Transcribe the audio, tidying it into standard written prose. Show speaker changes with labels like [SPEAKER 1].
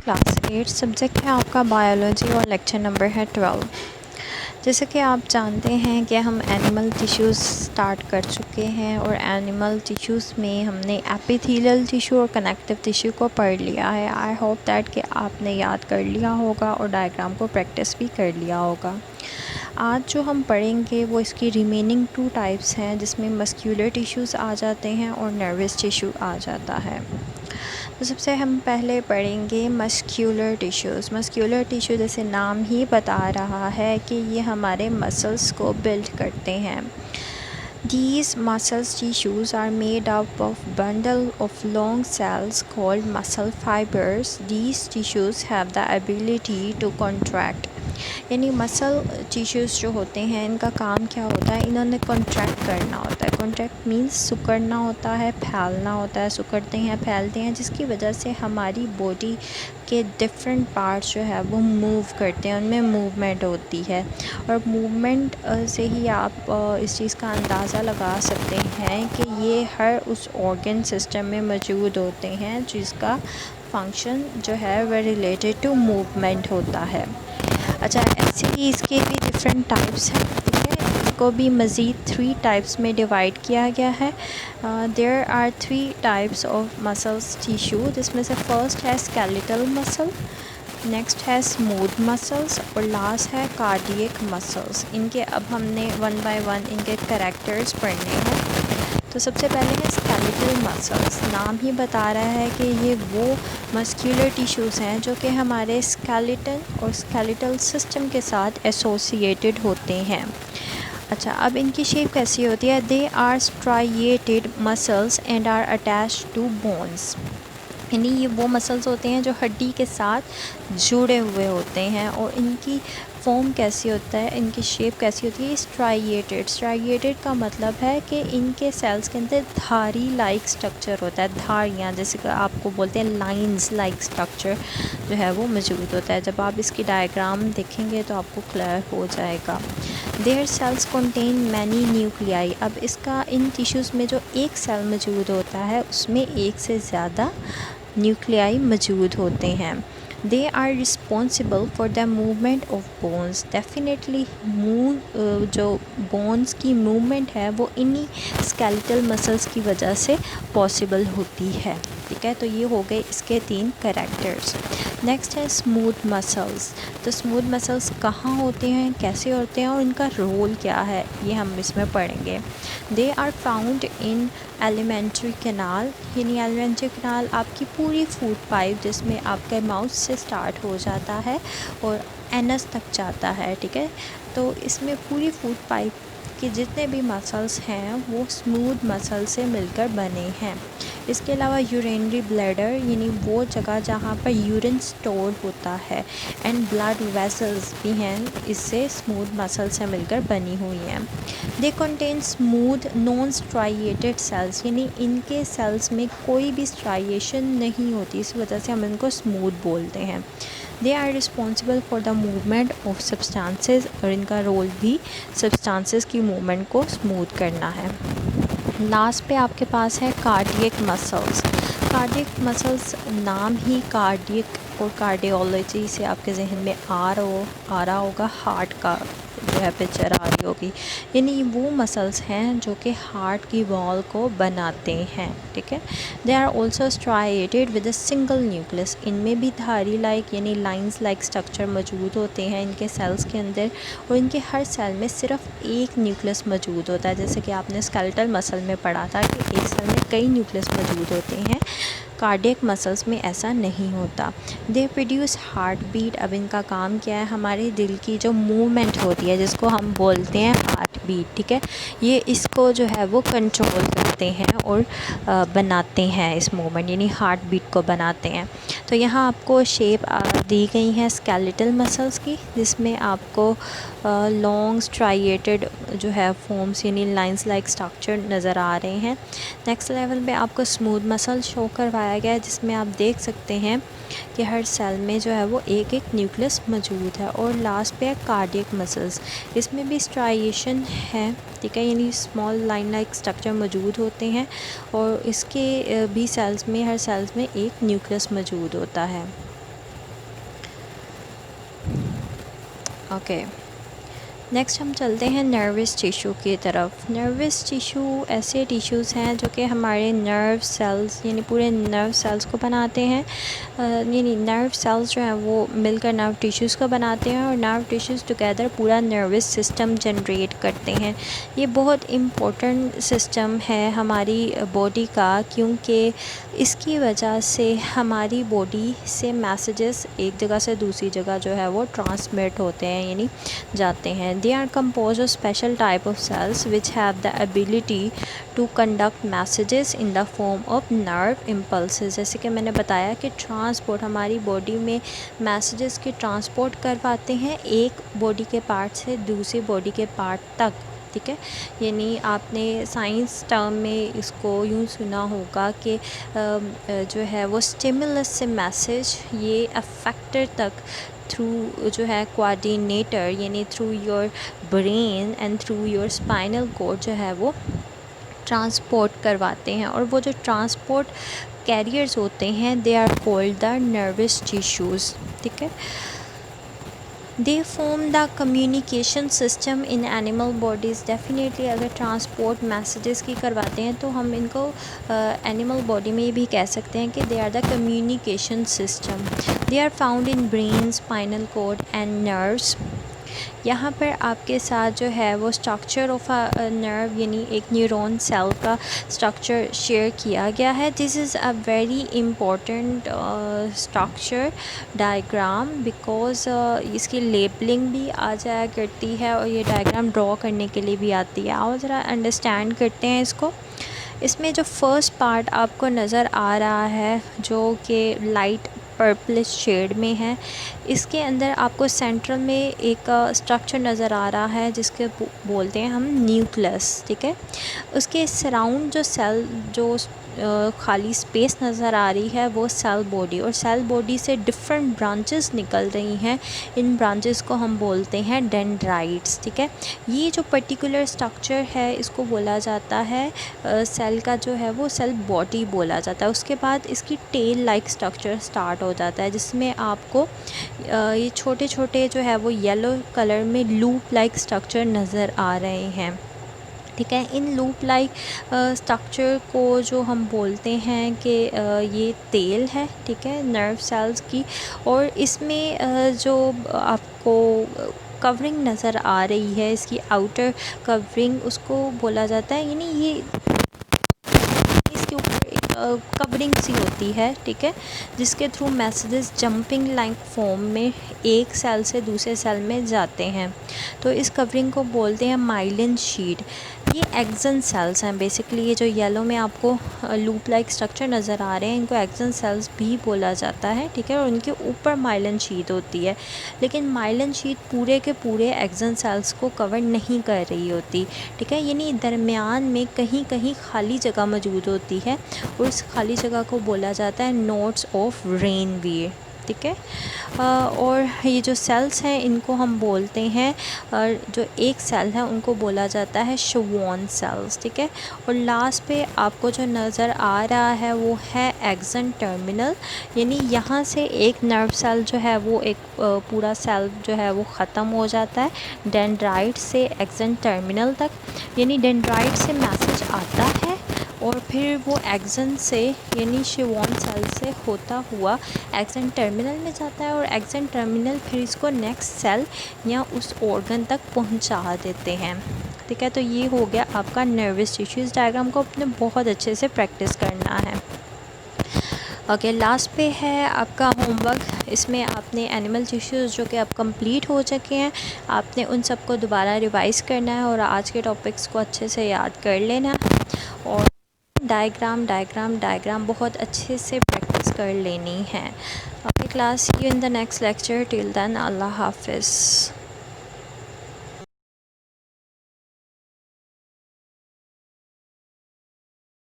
[SPEAKER 1] Class 8 subject है आपका biology और लेक्चर नंबर है 12। जैसे कि आप जानते हैं कि हम एनिमल टिश्यूज़ स्टार्ट कर चुके हैं और एनिमल टिश्यूज़ में हमने एपिथेलियल टिश्यू और कनेक्टिव टिश्यू को पढ़ लिया है। आई होप दैट कि आपने याद कर लिया होगा और डायग्राम को प्रैक्टिस भी कर लिया होगा। आज जो हम पढ़ेंगे वो इसकी रिमेनिंग 2 टाइप्स हैं, जिसमें मस्क्यूलर टिश्यूज़ आ जाते हैं और नर्वस टिश्यू आ जाता है। तो सबसे हम पहले पढ़ेंगे मस्क्यूलर टिश्यूज़। मस्क्यूलर टिश्यू जैसे नाम ही बता रहा है कि ये हमारे मसल्स को बिल्ड करते हैं। These muscle tissues are made up of bundle of long cells called muscle fibers. These tissues have the ability to contract. यानी मसल टिश्यूज़ जो होते हैं इनका काम क्या होता है, इन्होंने कॉन्ट्रैक्ट करना होता है। कॉन्ट्रैक्ट मीन्स सिकुड़ना होता है, फैलना होता है, सिकुड़ते हैं, फैलते हैं, जिसकी वजह से हमारी बॉडी के डिफरेंट पार्ट्स जो है वो मूव करते हैं, उनमें मूवमेंट होती है। और मूवमेंट से ही आप इस चीज़ का अंदाज़ा लगा सकते हैं कि ये हर उस ऑर्गन सिस्टम में मौजूद होते हैं जिसका फंक्शन जो है वह रिलेटेड टू मूवमेंट होता है। अच्छा, ऐसे ही इसके भी डिफरेंट टाइप्स हैं, ठीक है। इसको भी मज़ीद 3 टाइप्स में डिवाइड किया गया है। There are 3 types of muscles tissue, जिसमें से फर्स्ट है स्केलेटल मसल, नेक्स्ट है स्मूथ मसल्स और लास्ट है कार्डियक मसल्स। इनके अब हमने 1 बाय 1 इनके कैरेक्टर्स पढ़ने हैं। तो सबसे पहले है स्केलेटल मसल्स। नाम ही बता रहा है कि ये वो मस्क्यूलर टिश्यूज़ हैं जो कि हमारे स्केलेटन और स्केलेटल सिस्टम के साथ एसोसिएटेड होते हैं। अच्छा, अब इनकी शेप कैसी होती है? They are striated muscles and are attached to bones. यानी ये वो मसल्स होते हैं जो हड्डी के साथ जुड़े हुए होते हैं। और इनकी फॉर्म कैसी होता है, इनकी शेप कैसी होती है? स्ट्राइएटेड। स्ट्राइएटेड का मतलब है कि इनके सेल्स के अंदर धारी लाइक स्ट्रक्चर होता है। धारियाँ, जैसे कि आपको बोलते हैं लाइंस लाइक स्ट्रक्चर जो है वो मौजूद होता है। जब आप इसकी डायग्राम देखेंगे तो आपको क्लियर हो जाएगा। Their cells contain many nuclei. अब इसका इन टिश्यूज़ में जो एक सेल मौजूद होता है उसमें एक से ज़्यादा न्यूक्लियाई मौजूद होते हैं। They are responsible for the movement of bones. Definitely जो बोन्स की मूवमेंट है वो इन्हीं स्केलेटल मसल्स की वजह से पॉसिबल होती है, ठीक है। तो ये हो गए इसके 3 कैरेक्टर्स। नेक्स्ट है स्मूथ मसल्स। तो स्मूथ मसल्स कहाँ होते हैं, कैसे होते हैं और इनका रोल क्या है, ये हम इसमें पढ़ेंगे। They are found in alimentary canal. यानी एलिमेंट्री कैनाल आपकी पूरी फूड पाइप, जिसमें आपके माउथ से स्टार्ट हो जाता है और एनस तक जाता है, ठीक है। तो इसमें पूरी फूड पाइप के जितने भी मसल्स हैं वो स्मूथ मसल से मिलकर बने हैं। इसके अलावा यूरिनरी ब्लैडर, यानी वो जगह जहाँ पर यूरिन स्टोर होता है, एंड ब्लड वेसल्स भी हैं, इससे स्मूथ मसल से मिलकर बनी हुई हैं। They contain smooth non striated cells. यानी इनके सेल्स में कोई भी स्ट्राइएशन नहीं होती, इस वजह से हम इनको स्मूथ बोलते हैं। They are responsible for the movement of substances. और इनका रोल भी सब्सटेंसेस की मूवमेंट को स्मूथ करना है। लास्ट पे आपके पास है कार्डियक मसल्स। कार्डियक मसल्स नाम ही कार्डियक और कार्डियोलॉजी से आपके जहन में आ रहा होगा, हार्ट का जो है पिक्चर आ रही होगी। यानी वो मसल्स हैं जो कि हार्ट की वॉल को बनाते हैं, ठीक है। They are also striated with a single nucleus. इनमें भी धारी लाइक यानी लाइंस लाइक स्ट्रक्चर मौजूद होते हैं इनके सेल्स के अंदर। और इनके हर सेल में सिर्फ एक न्यूक्लियस मौजूद होता है, जैसे कि आपने स्केलेटल मसल में पढ़ा था कि एक सेल में कई न्यूक्लियस मौजूद होते हैं। कार्डियक मसल्स में ऐसा नहीं होता। They produce heart beat. अब इनका काम क्या है? हमारे दिल की जो मूवमेंट होती है, जिसको हम बोलते हैं हार्ट बीट, ठीक है, ये इसको जो है वो कंट्रोल करते हैं और बनाते हैं इस मूवमेंट, यानी हार्ट बीट को बनाते हैं। तो यहाँ आपको शेप दी गई है स्केलेटल मसल्स की, जिसमें आपको लॉन्ग स्ट्राइएटेड जो है फॉर्म्स यानी लाइंस लाइक स्ट्रक्चर नज़र आ रहे हैं। नेक्स्ट लेवल पे आपको स्मूथ मसल शो करवाया गया है, जिसमें आप देख सकते हैं कि हर सेल में जो है वो एक एक न्यूक्लियस मौजूद है। और लास्ट पे है कार्डियक मसल्स। इसमें भी स्ट्राइएशन है, ठीक है, यानी स्मॉल लाइन लाइक स्ट्रक्चर मौजूद होते हैं और इसके भी सेल्स में, हर सेल्स में एक न्यूक्लियस मौजूद होता है। ओके, नेक्स्ट हम चलते हैं नर्वस टिशू की तरफ। नर्वस टिशू ऐसे टिश्यूज़ हैं जो कि हमारे नर्व सेल्स यानी पूरे नर्व सेल्स को बनाते हैं, यानी नर्व सेल्स जो हैं वो मिलकर नर्व टिश्यूज़ को बनाते हैं और नर्व टिश्यूज़ टुगेदर पूरा नर्वस सिस्टम जनरेट करते हैं। ये बहुत इम्पोर्टेंट सिस्टम है हमारी बॉडी का, क्योंकि इसकी वजह से हमारी बॉडी से मैसेजेस एक जगह से दूसरी जगह जो है वो ट्रांसमिट होते हैं यानी जाते हैं। They are composed of special type of cells which have the ability to conduct messages in the form of nerve impulses। जैसे कि मैंने बताया कि ट्रांसपोर्ट हमारी बॉडी में मैसेजेस की ट्रांसपोर्ट करवाते हैं एक बॉडी के पार्ट से दूसरी बॉडी के पार्ट तक, ठीक है। यानी आपने साइंस टर्म में इसको यूँ सुना होगा कि जो है वो स्टिमुलस से मैसेज ये अफेक्टर तक थ्रू जो है कोऑर्डिनेटर यानी through your brain and through your spinal cord जो है वो ट्रांसपोर्ट करवाते हैं। और वो जो ट्रांसपोर्ट कैरियर्स होते हैं they are called the nervous tissues, ठीक है। They form the communication system in animal bodies. Definitely अगर ट्रांसपोर्ट मैसेजेस की करवाते हैं तो हम इनको एनिमल बॉडी में भी कह सकते हैं कि they are the communication system. They are found in brain, spinal cord and nerves. यहाँ पर आपके साथ जो है वो स्ट्रक्चर ऑफ अ नर्व यानी एक न्यूरॉन सेल का स्ट्रक्चर शेयर किया गया है। This is a very important structure diagram because इसकी लेबलिंग भी आ जाया करती है और ये डायग्राम ड्रॉ करने के लिए भी आती है। आओ ज़रा अंडरस्टैंड करते हैं इसको। इसमें जो फर्स्ट पार्ट आपको नज़र आ रहा है जो कि लाइट पर्पलिश शेड में है, इसके अंदर आपको सेंट्रल में एक स्ट्रक्चर नज़र आ रहा है जिसके बोलते हैं हम न्यूक्लियस, ठीक है। उसके सराउंड जो सेल जो खाली स्पेस नज़र आ रही है वो सेल बॉडी, और सेल बॉडी से डिफरेंट ब्रांचेस निकल रही हैं। इन ब्रांचेस को हम बोलते हैं डेंड्राइट्स, ठीक है। ये जो पर्टिकुलर स्ट्रक्चर है इसको बोला जाता है सेल का जो है वो सेल बॉडी बोला जाता है। उसके बाद इसकी टेल लाइक स्ट्रक्चर स्टार्ट हो जाता है जिसमें आपको ये छोटे छोटे जो है वो येलो कलर में लूप लाइक स्ट्रक्चर नज़र आ रहे हैं, ठीक है। इन लूप लाइक स्ट्रक्चर को जो हम बोलते हैं कि ये तेल है, ठीक है, नर्व सेल्स की। और इसमें जो आपको कवरिंग नज़र आ रही है इसकी आउटर कवरिंग उसको बोला जाता है, यानी ये इसके ऊपर कवरिंग सी होती है, ठीक है, जिसके through messages jumping like form में एक सेल से दूसरे सेल में जाते हैं। तो इस कवरिंग को बोलते हैं माइलिन शीट। ये एक्सन सेल्स हैं बेसिकली। ये जो येलो में आपको लूप लाइक स्ट्रक्चर नज़र आ रहे हैं इनको एक्सन सेल्स भी बोला जाता है, ठीक है। और उनके ऊपर माइलिन शीट होती है, लेकिन माइलिन शीट पूरे के पूरे एक्सन सेल्स को कवर नहीं कर रही होती, ठीक है। यानी दरमियान में कहीं कहीं खाली जगह मौजूद होती है और उस खाली जगह को बोला जाता है नोड्स ऑफ रेनवीर, ठीक है। और ये जो सेल्स हैं इनको हम बोलते हैं जो एक सेल है उनको बोला जाता है शवॉन सेल्स, ठीक है। और लास्ट पे आपको जो नज़र आ रहा है वो है एक्सन टर्मिनल, यानी यहाँ से एक नर्व सेल जो है वो एक पूरा सेल जो है वो ख़त्म हो जाता है डेंड्राइट से एक्सन टर्मिनल तक। यानी डेंड्राइट से मैसेज आता है और फिर वो एक्सन से यानी शवॉन सेल से होता हुआ एक्सन टर्मिनल में जाता है और एक्सन टर्मिनल फिर इसको नेक्स्ट सेल या उस ऑर्गन तक पहुंचा देते हैं, ठीक है। तो ये हो गया आपका नर्वस टिश्यू। इस डायग्राम को अपने बहुत अच्छे से प्रैक्टिस करना है। ओके, लास्ट पे है आपका होमवर्क। इसमें आपने एनिमल टिश्यूज़ जो कि अब कंप्लीट हो चुके हैं आपने उन सबको दोबारा रिवाइज़ करना है और आज के टॉपिक्स को अच्छे से याद कर लेना और डायग्राम बहुत अच्छे से प्रैक्टिस कर लेनी है। Okay class, see you in the next lecture. Till then अल्लाह हाफिज़।